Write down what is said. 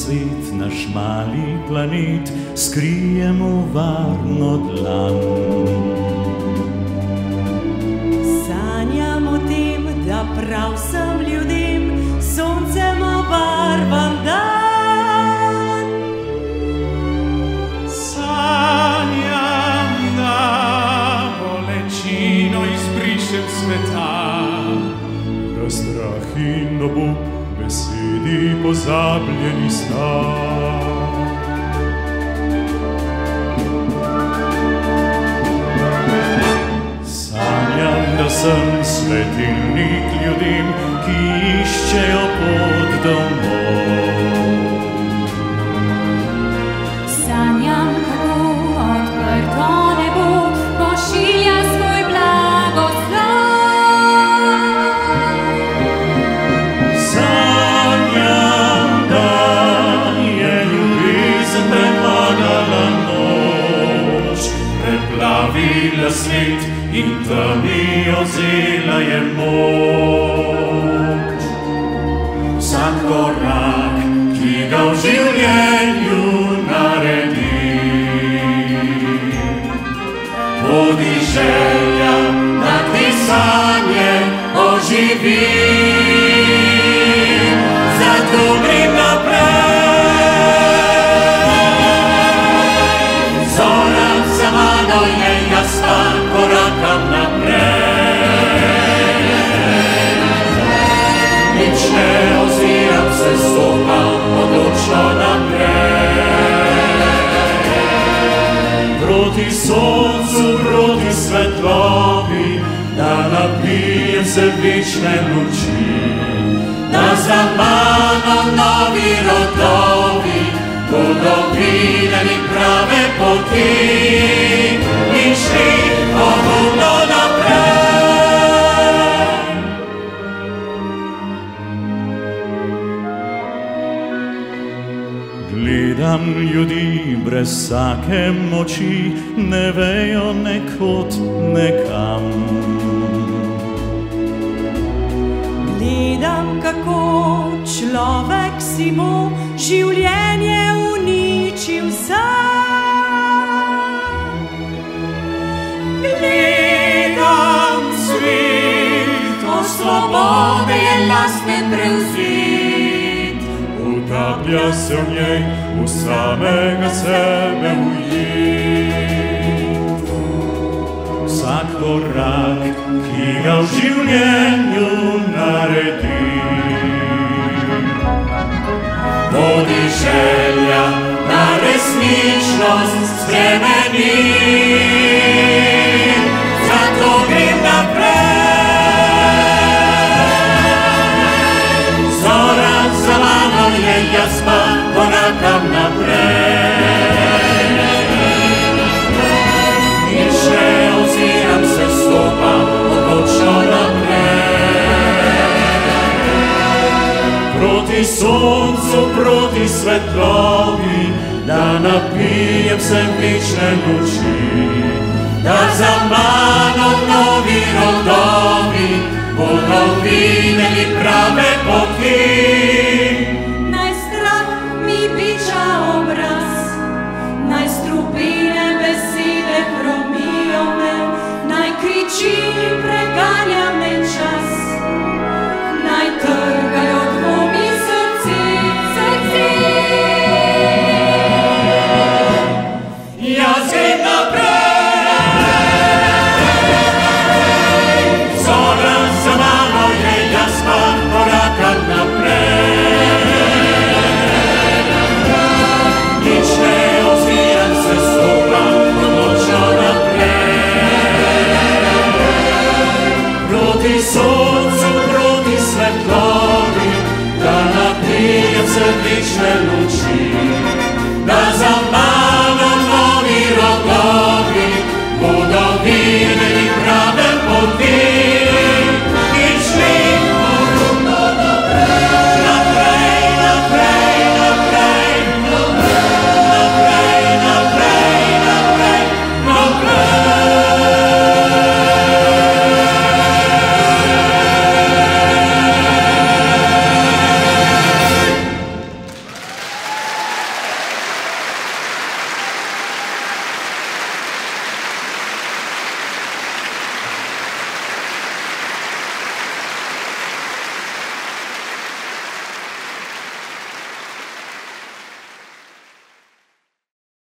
svet, naš mali planet, skrijemo varno dlan. Sanjam o tem, da prav vsem ljudem soncem obarvam dan. Sanjam, da bolečino izbrišem sveta, da strah in obup besedi pozabljeni sta. Sanjam, da sem svetilnik ljudem, ki iščejo pot domov. Sanjam, kako odprto nebo pošilja svoj blagoslov. Sanjam, da je ljubezen premagala noč, preplavila svet in temi vzela je moč. Vsak korak, ki ga v življenju naredim, bodi želja, da ti sanje oživim. Zato grem naprej, zora za mano je jasna, korakam naprej. Nič ne oziram se, stopam odločno naprej. Proti soncu, proti svetlobi, da napijem se večne luči, da za mano novi rodovi bodo videli prave poti in šli pogumno naprej. Gledam ljudi brez vsake moči, ne vejo nekod nekam. Gledam, kako človek si bo življenje uničil sam. Gledam svet, o svobode je lastne prevzet, Utaplja se v njej, v samega sebe ujet. Vsak korak, ki ga v življenju naredim, bodi želja, da resničnost spremenim. Zato grem naprej, zora za mano je jasna, korakam naprej. Nič ne oziram se, stopam odločno naprej. Proti soncu, proti svetlobi, da napijem se večne luči, da za mano novi rodovi bodo videli prave poti. naj strah mi biča obraz, naj strupine besede hromijo me, naj kričim, preganja me čas, naj trgajo dvomi srce. Jaz grem naprej, zora za mano je jasna, korakam naprej. Nič ne oziram se, stopam odločno naprej. Proti soncu, proti svetlobi, da napijem se večne luči, da za mano